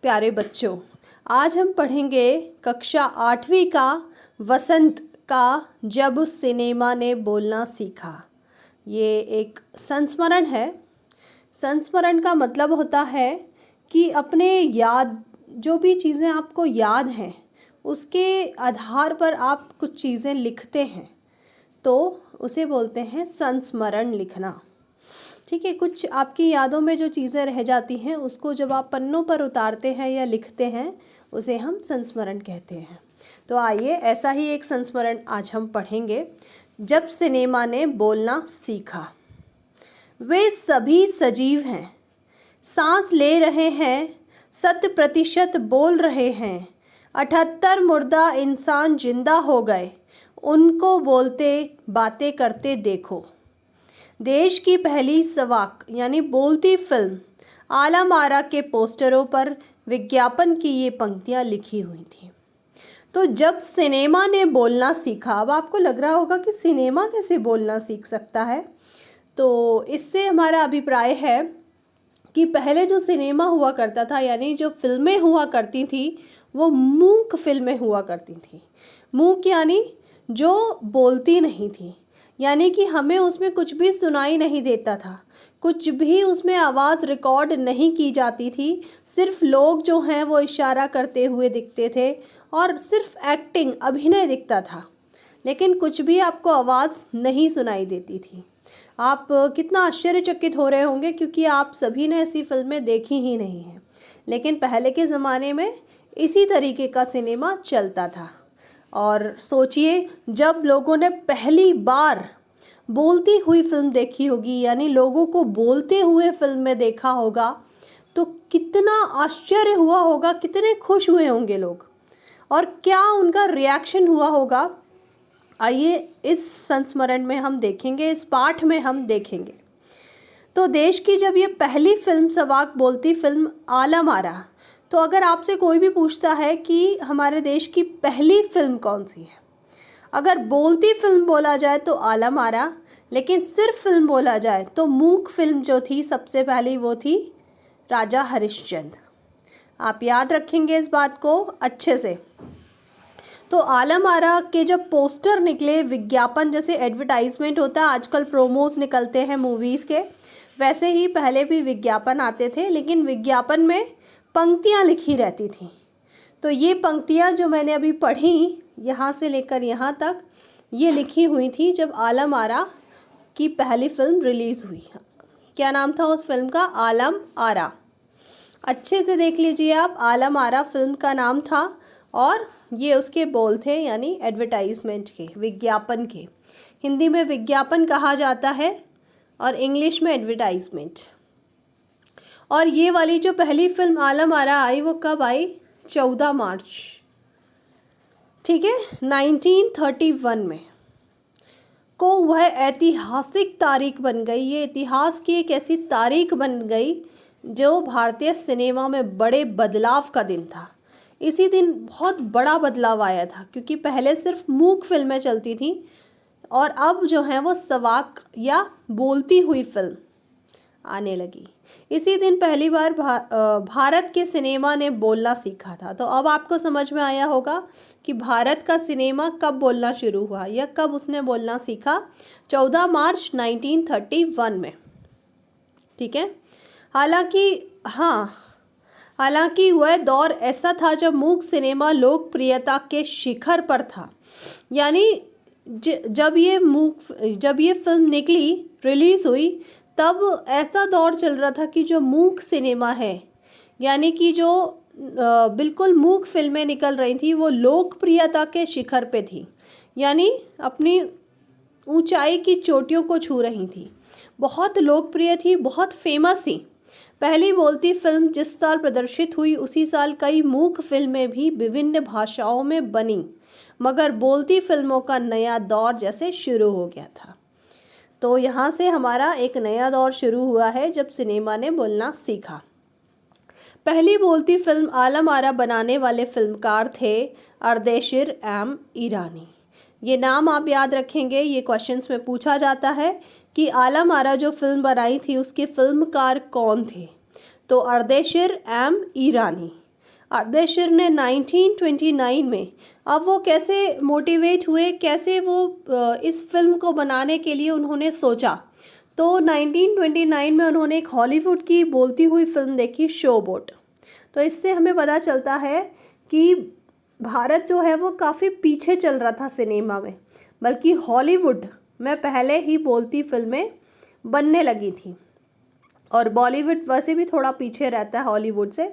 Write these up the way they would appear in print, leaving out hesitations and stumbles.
प्यारे बच्चों, आज हम पढ़ेंगे कक्षा 8वीं का वसंत का जब सिनेमा ने बोलना सीखा। ये एक संस्मरण है। संस्मरण का मतलब होता है कि अपने याद जो भी चीज़ें आपको याद हैं उसके आधार पर आप कुछ चीज़ें लिखते हैं, तो उसे बोलते हैं संस्मरण लिखना। ठीक है, कुछ आपकी यादों में जो चीज़ें रह जाती हैं उसको जब आप पन्नों पर उतारते हैं या लिखते हैं उसे हम संस्मरण कहते हैं। तो आइए ऐसा ही एक संस्मरण आज हम पढ़ेंगे। जब सिनेमा ने बोलना सीखा। वे सभी सजीव हैं, सांस ले रहे हैं, 100% बोल रहे हैं। 78 मुर्दा इंसान जिंदा हो गए, उनको बोलते बातें करते देखो। देश की पहली सवाक यानी बोलती फिल्म आलम आरा के पोस्टरों पर विज्ञापन की ये पंक्तियाँ लिखी हुई थी। तो जब सिनेमा ने बोलना सीखा, अब आपको लग रहा होगा कि सिनेमा कैसे बोलना सीख सकता है। तो इससे हमारा अभिप्राय है कि पहले जो सिनेमा हुआ करता था यानी जो फिल्में हुआ करती थी वो मूक फिल्में हुआ करती थी। मूक यानी जो बोलती नहीं थी, यानी कि हमें उसमें कुछ भी सुनाई नहीं देता था, कुछ भी उसमें आवाज़ रिकॉर्ड नहीं की जाती थी। सिर्फ लोग जो हैं वो इशारा करते हुए दिखते थे और सिर्फ एक्टिंग अभिनय दिखता था, लेकिन कुछ भी आपको आवाज़ नहीं सुनाई देती थी। आप कितना आश्चर्यचकित हो रहे होंगे क्योंकि आप सभी ने ऐसी फिल्में देखी ही नहीं हैं, लेकिन पहले के ज़माने में इसी तरीके का सिनेमा चलता था। और सोचिए, जब लोगों ने पहली बार बोलती हुई फिल्म देखी होगी यानी लोगों को बोलते हुए फिल्म में देखा होगा, तो कितना आश्चर्य हुआ होगा, कितने खुश हुए होंगे लोग और क्या उनका रिएक्शन हुआ होगा। आइए इस संस्मरण में हम देखेंगे, इस पाठ में हम देखेंगे। तो देश की जब ये पहली फिल्म सवाक बोलती फिल्म आलम आरा, तो अगर आपसे कोई भी पूछता है कि हमारे देश की पहली फिल्म कौन सी है, अगर बोलती फिल्म बोला जाए तो आलम आरा, लेकिन सिर्फ फिल्म बोला जाए तो मूक फिल्म जो थी सबसे पहली वो थी राजा हरिश्चंद्र। आप याद रखेंगे इस बात को अच्छे से। तो आलम आरा के जब पोस्टर निकले, विज्ञापन जैसे एडवर्टाइजमेंट होता है आजकल, प्रोमोज निकलते हैं मूवीज़ के, वैसे ही पहले भी विज्ञापन आते थे, लेकिन विज्ञापन में पंक्तियाँ लिखी रहती थी। तो ये पंक्तियाँ जो मैंने अभी पढ़ी यहाँ से लेकर यहाँ तक, ये लिखी हुई थी जब आलम आरा की पहली फिल्म रिलीज़ हुई। क्या नाम था उस फिल्म का? आलम आरा। अच्छे से देख लीजिए आप, आलम आरा फिल्म का नाम था और ये उसके बोल थे यानी एडवर्टाइजमेंट के, विज्ञापन के। हिंदी में विज्ञापन कहा जाता है और इंग्लिश में एडवर्टाइजमेंट। और ये वाली जो पहली फिल्म आलम आरा आई वो कब आई? 14 मार्च, ठीक है, 1931 में को वह ऐतिहासिक तारीख बन गई। ये इतिहास की एक ऐसी तारीख बन गई जो भारतीय सिनेमा में बड़े बदलाव का दिन था। इसी दिन बहुत बड़ा बदलाव आया था क्योंकि पहले सिर्फ मूक फिल्में चलती थी और अब जो है वो सवाक या बोलती हुई फिल्म आने लगी। इसी दिन पहली बार भारत के सिनेमा ने बोलना सीखा था। तो अब आपको समझ में आया होगा कि भारत का सिनेमा कब बोलना शुरू हुआ या कब उसने बोलना सीखा? 14 मार्च 1931 में, ठीक है। हालांकि वह दौर ऐसा था जब मूक सिनेमा लोकप्रियता के शिखर पर था। यानी जब ये फिल्म निकली, रिलीज़ हुई, तब ऐसा दौर चल रहा था कि जो मूक सिनेमा है यानी कि जो बिल्कुल मूक फिल्में निकल रही थी वो लोकप्रियता के शिखर पे थी, यानी अपनी ऊंचाई की चोटियों को छू रही थी, बहुत लोकप्रिय थी, बहुत फेमस थी। पहली बोलती फिल्म जिस साल प्रदर्शित हुई उसी साल कई मूक फिल्में भी विभिन्न भाषाओं में बनी, मगर बोलती फिल्मों का नया दौर जैसे शुरू हो गया था। तो यहाँ से हमारा एक नया दौर शुरू हुआ है जब सिनेमा ने बोलना सीखा। पहली बोलती फिल्म आलम आरा बनाने वाले फिल्मकार थे अर्देशिर एम ईरानी। ये नाम आप याद रखेंगे, ये क्वेश्चंस में पूछा जाता है कि आलम आरा जो फिल्म बनाई थी उसके फिल्मकार कौन थे। तो अर्देशिर एम ईरानी, अर्देशीर ने 1929 में, अब वो कैसे मोटिवेट हुए, कैसे वो इस फिल्म को बनाने के लिए उन्होंने सोचा, तो 1929 में उन्होंने एक हॉलीवुड की बोलती हुई फिल्म देखी, शो बोट। तो इससे हमें पता चलता है कि भारत जो है वो काफ़ी पीछे चल रहा था सिनेमा में, बल्कि हॉलीवुड में पहले ही बोलती फिल्में बनने लगी थी और बॉलीवुड वैसे भी थोड़ा पीछे रहता है हॉलीवुड से,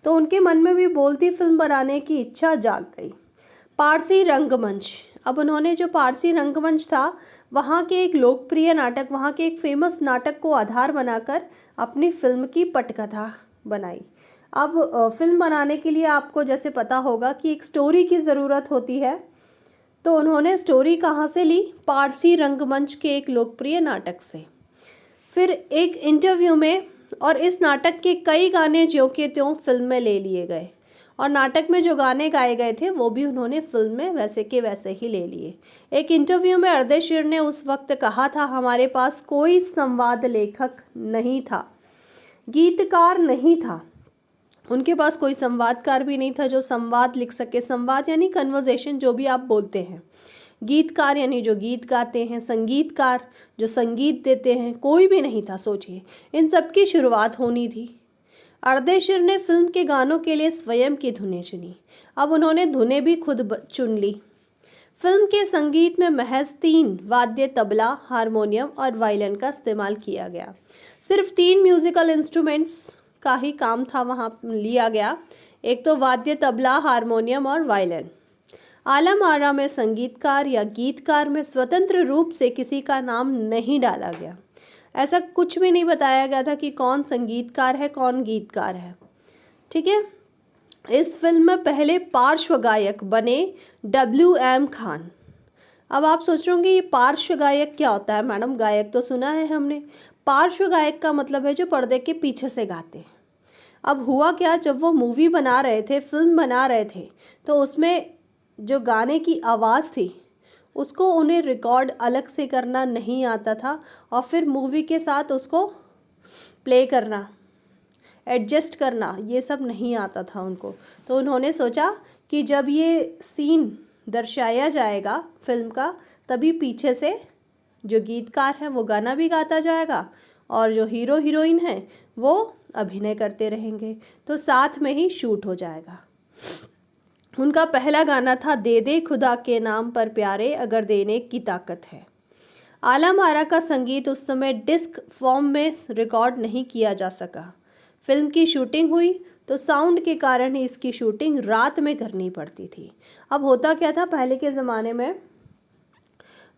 तो उनके मन में भी बोलती फिल्म बनाने की इच्छा जाग गई। पारसी रंगमंच, अब उन्होंने जो पारसी रंगमंच था वहाँ के एक लोकप्रिय नाटक, वहाँ के एक फेमस नाटक को आधार बनाकर अपनी फिल्म की पटकथा बनाई। अब फिल्म बनाने के लिए आपको जैसे पता होगा कि एक स्टोरी की ज़रूरत होती है, तो उन्होंने स्टोरी कहाँ से ली, पारसी रंगमंच के एक लोकप्रिय नाटक से। फिर एक इंटरव्यू में, और इस नाटक के कई गाने ज्यों के त्यों फिल्म में ले लिए गए और नाटक में जो गाने गाए गए थे वो भी उन्होंने फिल्म में वैसे के वैसे ही ले लिए। एक इंटरव्यू में अर्देशीर ने उस वक्त कहा था, हमारे पास कोई संवाद लेखक नहीं था, गीतकार नहीं था, उनके पास कोई संवादकार भी नहीं था जो संवाद लिख सके। संवाद यानी कन्वर्सेशन, जो भी आप बोलते हैं। गीतकार यानी जो गीत गाते हैं, संगीतकार जो संगीत देते हैं, कोई भी नहीं था। सोचिए, इन सब की शुरुआत होनी थी। अर्देशीर ने फिल्म के गानों के लिए स्वयं की धुनें चुनी। अब उन्होंने धुनें भी खुद चुन ली। फिल्म के संगीत में महज 3 वाद्य, तबला, हारमोनियम और वायलिन का इस्तेमाल किया गया। सिर्फ 3 म्यूजिकल इंस्ट्रूमेंट्स का ही काम था वहाँ लिया गया, एक तो वाद्य, तबला, हारमोनियम और वायलिन। आलम आरा में संगीतकार या गीतकार में स्वतंत्र रूप से किसी का नाम नहीं डाला गया। ऐसा कुछ भी नहीं बताया गया था कि कौन संगीतकार है, कौन गीतकार है। ठीक है। इस फिल्म में पहले पार्श्व गायक बने WM खान। अब आप सोच रहे होंगे ये पार्श्व गायक क्या होता है मैडम, गायक तो सुना है हमने। पार्श्व गायक का मतलब है जो पर्दे के पीछे से गाते हैं। अब हुआ क्या, जब वो मूवी बना रहे थे, फिल्म बना रहे थे, तो उसमें जो गाने की आवाज़ थी उसको उन्हें रिकॉर्ड अलग से करना नहीं आता था और फिर मूवी के साथ उसको प्ले करना, एडजस्ट करना, ये सब नहीं आता था उनको। तो उन्होंने सोचा कि जब ये सीन दर्शाया जाएगा फिल्म का, तभी पीछे से जो गीतकार है वो गाना भी गाता जाएगा और जो हीरो हीरोइन है वो अभिनय करते रहेंगे, तो साथ में ही शूट हो जाएगा। उनका पहला गाना था दे दे खुदा के नाम पर प्यारे, अगर देने की ताकत है। आलम आरा का संगीत उस समय डिस्क फॉर्म में रिकॉर्ड नहीं किया जा सका। फिल्म की शूटिंग हुई तो साउंड के कारण ही इसकी शूटिंग रात में करनी पड़ती थी। अब होता क्या था पहले के ज़माने में,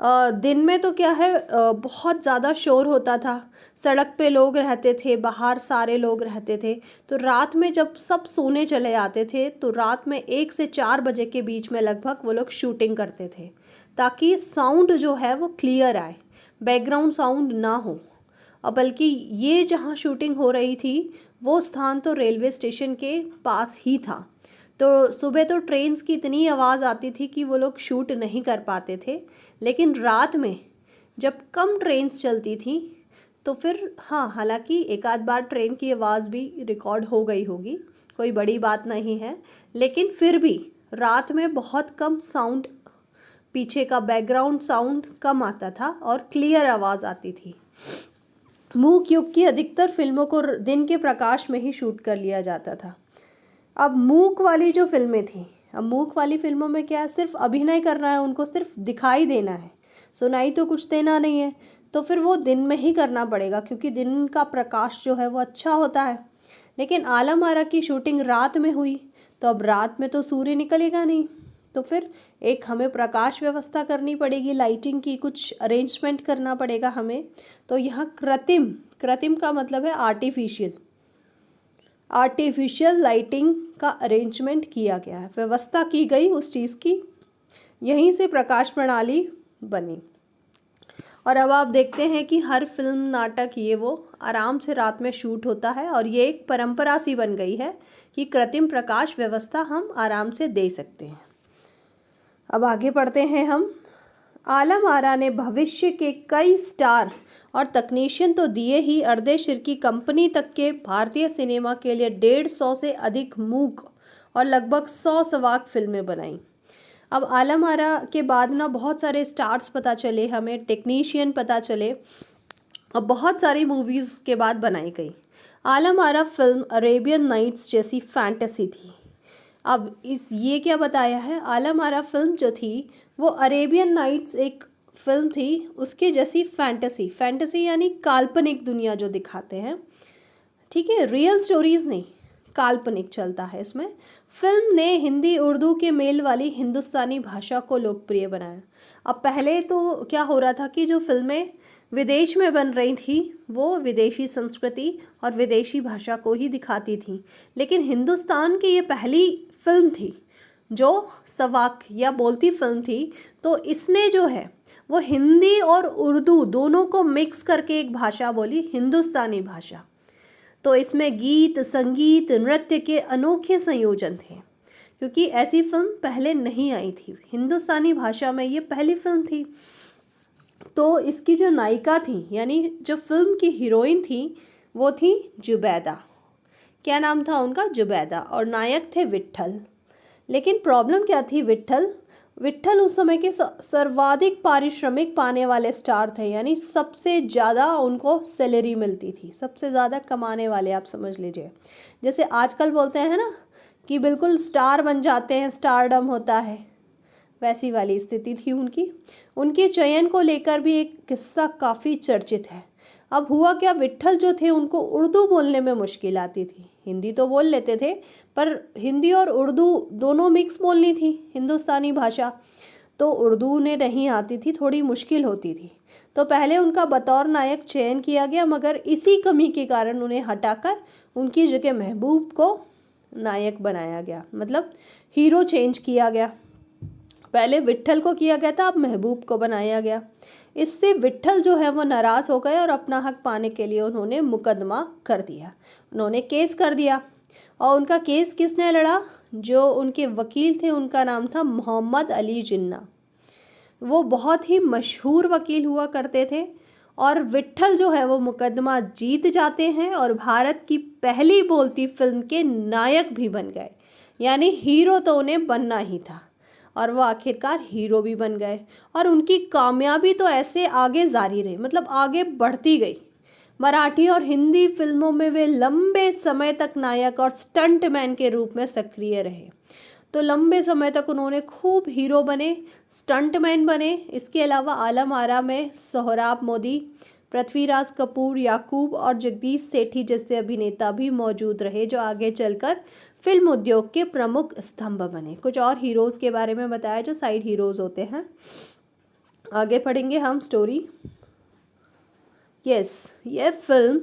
दिन में तो क्या है, बहुत ज़्यादा शोर होता था, सड़क पे लोग रहते थे, बाहर सारे लोग रहते थे, तो रात में जब सब सोने चले आते थे तो रात में 1 से 4 बजे के बीच में लगभग वो लोग शूटिंग करते थे, ताकि साउंड जो है वो क्लियर आए, बैकग्राउंड साउंड ना हो। और बल्कि ये जहाँ शूटिंग हो रही थी वो स्थान तो रेलवे स्टेशन के पास ही था, तो सुबह तो ट्रेन्स की इतनी आवाज़ आती थी कि वो लोग शूट नहीं कर पाते थे। लेकिन रात में जब कम ट्रेन्स चलती थी तो फिर हाँ, हालांकि एक आध बार ट्रेन की आवाज़ भी रिकॉर्ड हो गई होगी, कोई बड़ी बात नहीं है, लेकिन फिर भी रात में बहुत कम साउंड, पीछे का बैकग्राउंड साउंड कम आता था और क्लियर आवाज़ आती थी। मूक युग की अधिकतर फिल्मों को दिन के प्रकाश में ही शूट कर लिया जाता था। अब मूक वाली जो फिल्में थी, अब मूक वाली फिल्मों में क्या है, सिर्फ अभिनय करना है, उनको सिर्फ दिखाई देना है, सुनाई तो कुछ देना नहीं है, तो फिर वो दिन में ही करना पड़ेगा क्योंकि दिन का प्रकाश जो है वो अच्छा होता है। लेकिन आलम आरा की शूटिंग रात में हुई, तो अब रात में तो सूर्य निकलेगा नहीं, तो फिर एक हमें प्रकाश व्यवस्था करनी पड़ेगी, लाइटिंग की कुछ अरेंजमेंट करना पड़ेगा हमें। तो यहाँ कृत्रिम का मतलब है आर्टिफिशियल लाइटिंग का अरेंजमेंट किया गया है, व्यवस्था की गई उस चीज़ की, यहीं से प्रकाश प्रणाली बनी। और अब आप देखते हैं कि हर फिल्म, नाटक, ये वो आराम से रात में शूट होता है और ये एक परंपरा सी बन गई है कि कृत्रिम प्रकाश व्यवस्था हम आराम से दे सकते हैं। अब आगे बढ़ते हैं हम। आलम आरा ने भविष्य के कई स्टार और तकनीशियन तो दिए ही, अर्देशीर की कंपनी तक के भारतीय सिनेमा के लिए 150 से अधिक मूक और लगभग 100 सवाक फिल्में बनाई। अब आलम आरा के बाद ना बहुत सारे स्टार्स पता चले हमें, टेक्नीशियन पता चले, और बहुत सारी मूवीज़ के बाद बनाई गई। Alam Ara film Arabian nights जैसी फैंटेसी थी। अब ये क्या बताया है, आलम आरा फिल्म जो थी वो अरेबियन नाइट्स एक फिल्म थी, उसके जैसी फैंटेसी यानी काल्पनिक दुनिया जो दिखाते हैं, ठीक है, रियल स्टोरीज नहीं, काल्पनिक चलता है इसमें। फिल्म ने हिंदी उर्दू के मेल वाली हिंदुस्तानी भाषा को लोकप्रिय बनाया। अब पहले तो क्या हो रहा था कि जो फिल्में विदेश में बन रही थी वो विदेशी संस्कृति और विदेशी भाषा को ही दिखाती थी, लेकिन हिंदुस्तान की ये पहली फिल्म थी जो सवाक या बोलती फिल्म थी, तो इसने जो है वो हिंदी और उर्दू दोनों को मिक्स करके एक भाषा बोली, हिंदुस्तानी भाषा। तो इसमें गीत, संगीत, नृत्य के अनोखे संयोजन थे, क्योंकि ऐसी फिल्म पहले नहीं आई थी, हिंदुस्तानी भाषा में ये पहली फिल्म थी। तो इसकी जो नायिका थी यानी जो फिल्म की हीरोइन थी वो थी जुबैदा। क्या नाम था उनका? जुबैदा। और नायक थे विट्ठल। लेकिन प्रॉब्लम क्या थी? विट्ठल उस समय के सर्वाधिक पारिश्रमिक पाने वाले स्टार थे, यानी सबसे ज़्यादा उनको सैलरी मिलती थी, सबसे ज़्यादा कमाने वाले, आप समझ लीजिए। जैसे आजकल बोलते हैं ना कि बिल्कुल स्टार बन जाते हैं, स्टारडम होता है, वैसी वाली स्थिति थी उनकी। उनके चयन को लेकर भी एक किस्सा काफ़ी चर्चित है। अब हुआ क्या, विट्ठल जो थे उनको उर्दू बोलने में मुश्किल आती थी। हिंदी तो बोल लेते थे, पर हिंदी और उर्दू दोनों मिक्स बोलनी थी, हिंदुस्तानी भाषा, तो उर्दू उन्हें नहीं आती थी, थोड़ी मुश्किल होती थी। तो पहले उनका बतौर नायक चयन किया गया, मगर इसी कमी के कारण उन्हें हटाकर उनकी जगह महबूब को नायक बनाया गया, मतलब हीरो चेंज किया गया। पहले विट्ठल को किया गया था, अब महबूब को बनाया गया। इससे विट्ठल जो है वो नाराज़ हो गए और अपना हक पाने के लिए उन्होंने मुकदमा कर दिया, उन्होंने केस कर दिया। और उनका केस किसने लड़ा? जो उनके वकील थे उनका नाम था मोहम्मद अली जिन्ना। वो बहुत ही मशहूर वकील हुआ करते थे, और विट्ठल जो है वो मुकदमा जीत जाते हैं और भारत की पहली बोलती फिल्म के नायक भी बन गए। यानी हीरो तो उन्हें बनना ही था, और वो आखिरकार हीरो भी बन गए। और उनकी कामयाबी तो ऐसे आगे जारी रही, मतलब आगे बढ़ती गई। मराठी और हिंदी फिल्मों में वे लंबे समय तक नायक और स्टंटमैन के रूप में सक्रिय रहे। तो लंबे समय तक उन्होंने खूब हीरो बने, स्टंटमैन बने। इसके अलावा आलम आरा में सोहराब मोदी, पृथ्वीराज कपूर, याकूब और जगदीश सेठी जैसे अभिनेता भी मौजूद रहे, जो आगे चलकर फिल्म उद्योग के प्रमुख स्तंभ बने। कुछ और हीरोज़ के बारे में बताया जो साइड हीरोज़ होते हैं। आगे पढ़ेंगे हम स्टोरी। यह फिल्म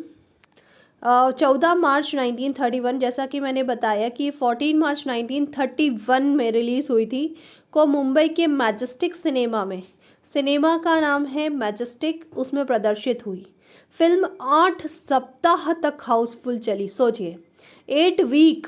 14 मार्च 1931, जैसा कि मैंने बताया कि 14 मार्च 1931 में रिलीज़ हुई थी, को मुंबई के मैजेस्टिक सिनेमा में, सिनेमा का नाम है मैजेस्टिक, उसमें प्रदर्शित हुई। फिल्म 8 सप्ताह तक हाउसफुल चली। सोचिए, 8 वीक,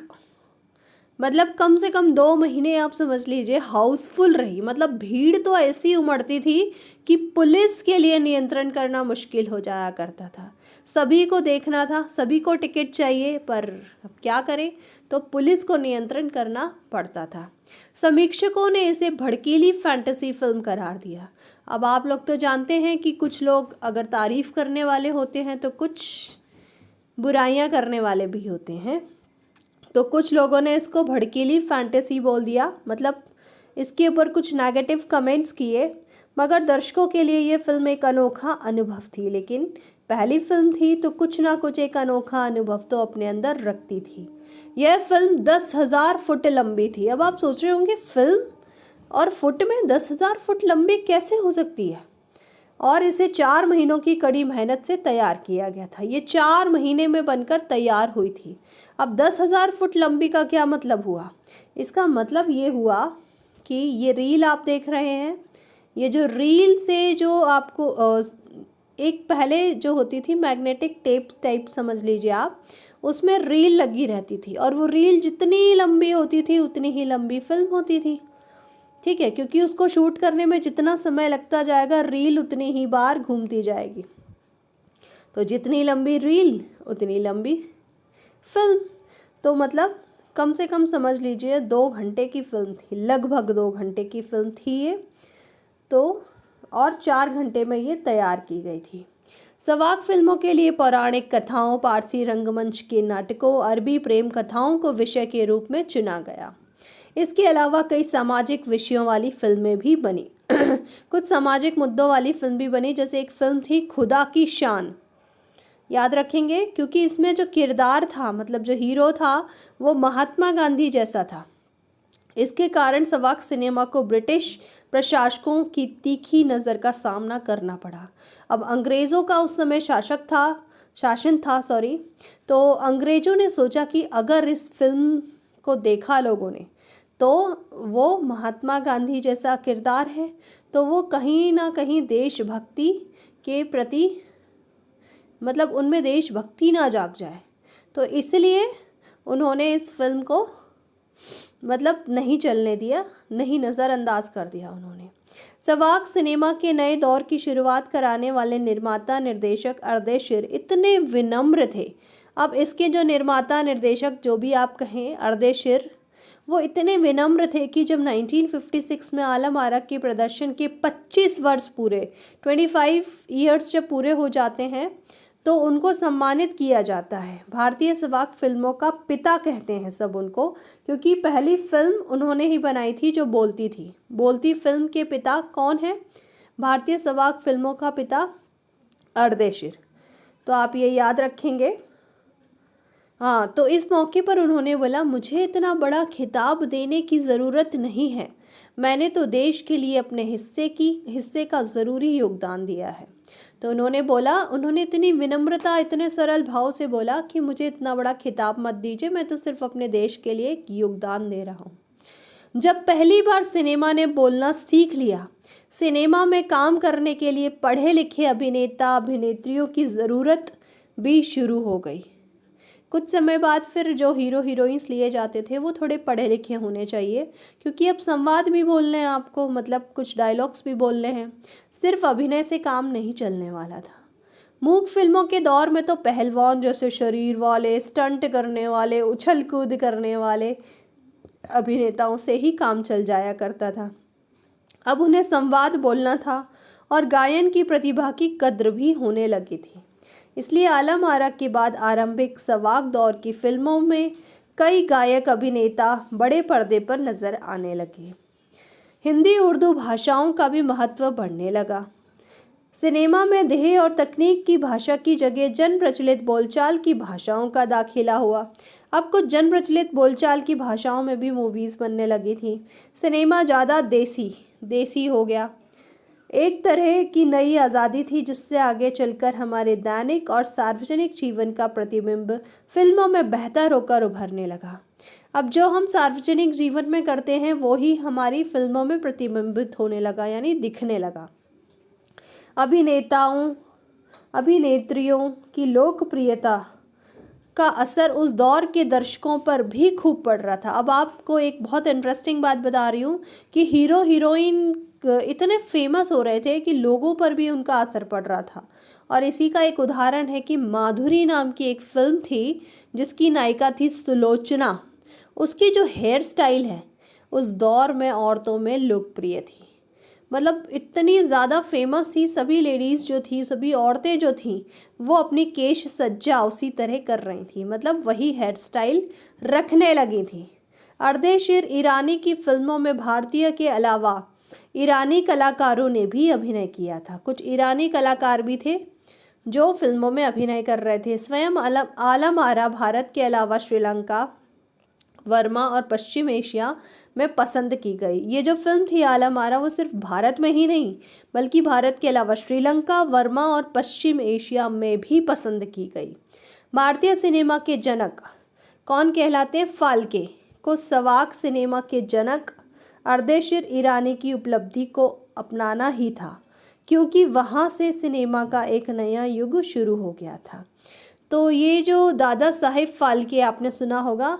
मतलब कम से कम 2 महीने आप समझ लीजिए हाउसफुल रही। मतलब भीड़ तो ऐसी उमड़ती थी कि पुलिस के लिए नियंत्रण करना मुश्किल हो जाया करता था। सभी को देखना था, सभी को टिकट चाहिए, पर अब क्या करें, तो पुलिस को नियंत्रण करना पड़ता था। समीक्षकों ने इसे भड़कीली फैंटेसी फिल्म करार दिया। अब आप लोग तो जानते हैं कि कुछ लोग अगर तारीफ करने वाले होते हैं तो कुछ बुराइयां करने वाले भी होते हैं। तो कुछ लोगों ने इसको भड़कीली फैंटेसी बोल दिया, मतलब इसके ऊपर कुछ नेगेटिव कमेंट्स किए। मगर दर्शकों के लिए ये फिल्म एक अनोखा अनुभव थी, लेकिन पहली फिल्म थी तो कुछ ना कुछ एक अनोखा अनुभव तो अपने अंदर रखती थी। यह फिल्म 10,000 फुट लंबी थी। अब आप सोच रहे होंगे फिल्म और फुट में 10,000 फुट लंबी कैसे हो सकती है, और इसे 4 महीनों की कड़ी मेहनत से तैयार किया गया था। ये 4 महीने में बनकर तैयार हुई थी। अब 10,000 फुट लंबी का क्या मतलब हुआ? इसका मतलब ये हुआ कि ये रील आप देख रहे हैं, ये जो रील से जो आपको एक पहले जो होती थी मैग्नेटिक टेप टाइप समझ लीजिए आप, उसमें रील लगी रहती थी, और वो रील जितनी लंबी होती थी उतनी ही लंबी फिल्म होती थी। ठीक है, क्योंकि उसको शूट करने में जितना समय लगता जाएगा रील उतनी ही बार घूमती जाएगी, तो जितनी लंबी रील उतनी लंबी फिल्म। तो मतलब कम से कम समझ लीजिए 2 घंटे की फिल्म थी, लगभग 2 घंटे की फिल्म थी ये। तो और 4 घंटे में ये तैयार की गई थी। सवाक फिल्मों के लिए पौराणिक कथाओं, पारसी रंगमंच के नाटकों, अरबी प्रेम कथाओं को विषय के रूप में चुना गया। इसके अलावा कई सामाजिक विषयों वाली फिल्में भी बनी। कुछ सामाजिक मुद्दों वाली फिल्म भी बनी, जैसे एक फिल्म थी खुदा की शान, याद रखेंगे, क्योंकि इसमें जो किरदार था, मतलब जो हीरो था, वो महात्मा गांधी जैसा था। इसके कारण सवाक सिनेमा को ब्रिटिश प्रशासकों की तीखी नज़र का सामना करना पड़ा। अब अंग्रेज़ों का उस समय शासन था, तो अंग्रेज़ों ने सोचा कि अगर इस फिल्म को देखा लोगों ने, तो वो महात्मा गांधी जैसा किरदार है, तो वो कहीं ना कहीं देशभक्ति के प्रति, मतलब उनमें देशभक्ति ना जाग जाए, तो इसलिए उन्होंने इस फिल्म को मतलब नहीं चलने दिया, नहीं, नज़रअंदाज कर दिया उन्होंने। सवाक सिनेमा के नए दौर की शुरुआत कराने वाले निर्माता निर्देशक अर्देशीर इतने विनम्र थे। अब इसके जो निर्माता निर्देशक, जो भी आप कहें, अर्देशीर, वो इतने विनम्र थे कि जब 1956 में आलम आरा के प्रदर्शन के 25 वर्ष पूरे, 25 ईयर्स जब पूरे हो जाते हैं, तो उनको सम्मानित किया जाता है। भारतीय सवाक फिल्मों का पिता कहते हैं सब उनको, क्योंकि पहली फिल्म उन्होंने ही बनाई थी जो बोलती थी। बोलती फिल्म के पिता कौन है? भारतीय सवाक फिल्मों का पिता अर्देशीर। तो आप ये याद रखेंगे। हाँ, तो इस मौके पर उन्होंने बोला, मुझे इतना बड़ा खिताब देने की ज़रूरत नहीं है, मैंने तो देश के लिए अपने हिस्से का ज़रूरी योगदान दिया है। तो उन्होंने इतनी विनम्रता, इतने सरल भाव से बोला कि मुझे इतना बड़ा खिताब मत दीजिए, मैं तो सिर्फ अपने देश के लिए एक योगदान दे रहा हूँ। जब पहली बार सिनेमा ने बोलना सीख लिया, सिनेमा में काम करने के लिए पढ़े लिखे अभिनेता अभिनेत्रियों की ज़रूरत भी शुरू हो गई। कुछ समय बाद फिर जो हीरो हीरोइंस लिए जाते थे वो थोड़े पढ़े लिखे होने चाहिए, क्योंकि अब संवाद भी बोलने हैं आपको, मतलब कुछ डायलॉग्स भी बोलने हैं, सिर्फ अभिनय से काम नहीं चलने वाला था। मूक फिल्मों के दौर में तो पहलवान जैसे शरीर वाले, स्टंट करने वाले, उछल कूद करने वाले अभिनेताओं से ही काम चल जाया करता था। अब उन्हें संवाद बोलना था और गायन की प्रतिभा की कद्र भी होने लगी थी। इसलिए आलम आरा के बाद आरंभिक सवाक दौर की फिल्मों में कई गायक अभिनेता बड़े पर्दे पर नजर आने लगे। हिंदी उर्दू भाषाओं का भी महत्व बढ़ने लगा। सिनेमा में देह और तकनीक की भाषा की जगह जन प्रचलित बोलचाल की भाषाओं का दाखिला हुआ। अब कुछ जन प्रचलित बोलचाल की भाषाओं में भी मूवीज़ बनने लगी थी। सिनेमा ज़्यादा देसी हो गया। एक तरह की नई आज़ादी थी, जिससे आगे चलकर हमारे दैनिक और सार्वजनिक जीवन का प्रतिबिंब फिल्मों में बेहतर होकर उभरने लगा। अब जो हम सार्वजनिक जीवन में करते हैं वो ही हमारी फिल्मों में प्रतिबिंबित होने लगा, यानी दिखने लगा। अभिनेताओं अभिनेत्रियों की लोकप्रियता का असर उस दौर के दर्शकों पर भी खूब पड़ रहा था। अब आपको एक बहुत इंटरेस्टिंग बात बता रही हूँ कि हीरो हीरोइन इतने फेमस हो रहे थे कि लोगों पर भी उनका असर पड़ रहा था। और इसी का एक उदाहरण है कि माधुरी नाम की एक फिल्म थी जिसकी नायिका थी सुलोचना। उसकी जो हेयर स्टाइल है उस दौर में औरतों में लोकप्रिय थी, मतलब इतनी ज़्यादा फेमस थी। सभी लेडीज़ जो थी, सभी औरतें जो थीं, वो अपनी केश सज्जा उसी तरह कर रही थी, मतलब वही हेयर स्टाइल रखने लगी थी। अर्देशीर ईरानी की फिल्मों में भारतीय के अलावा ईरानी कलाकारों ने भी अभिनय किया था। कुछ ईरानी कलाकार भी थे जो फिल्मों में अभिनय कर रहे थे। स्वयं आलम आरा भारत के अलावा श्रीलंका, वर्मा और पश्चिम एशिया में पसंद की गई। ये जो फिल्म थी आलम आरा, वो सिर्फ भारत में ही नहीं बल्कि भारत के अलावा श्रीलंका, वर्मा और पश्चिम एशिया में भी पसंद की गई। भारतीय सिनेमा के जनक कौन कहलाते हैं? फाल्के को सवाक सिनेमा के जनक अर्देशीर ईरानी की उपलब्धि को अपनाना ही था, क्योंकि वहाँ से सिनेमा का एक नया युग शुरू हो गया था। तो ये जो दादा साहेब फाल्के आपने सुना होगा,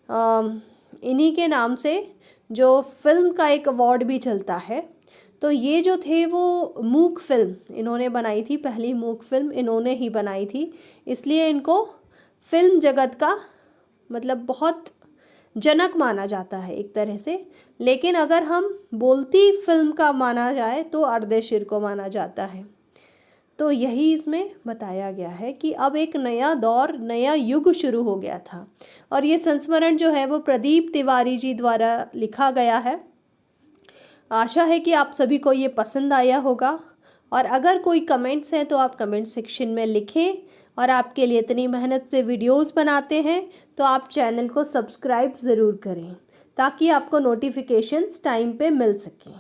इन्हीं के नाम से जो फिल्म का एक अवार्ड भी चलता है। तो ये जो थे वो मूक फिल्म इन्होंने बनाई थी, पहली मूक फिल्म इन्होंने ही बनाई थी, इसलिए इनको फिल्म जगत का मतलब बहुत जनक माना जाता है एक तरह से। लेकिन अगर हम बोलती फिल्म का माना जाए तो अर्देशीर को माना जाता है। तो यही इसमें बताया गया है कि अब एक नया दौर, नया युग शुरू हो गया था। और ये संस्मरण जो है वो प्रदीप तिवारी जी द्वारा लिखा गया है। आशा है कि आप सभी को ये पसंद आया होगा। और अगर कोई कमेंट्स हैं तो आप कमेंट सेक्शन में लिखें। और आपके लिए इतनी मेहनत से वीडियोस बनाते हैं तो आप चैनल को सब्सक्राइब ज़रूर करें ताकि आपको नोटिफिकेशंस टाइम पे मिल सकें।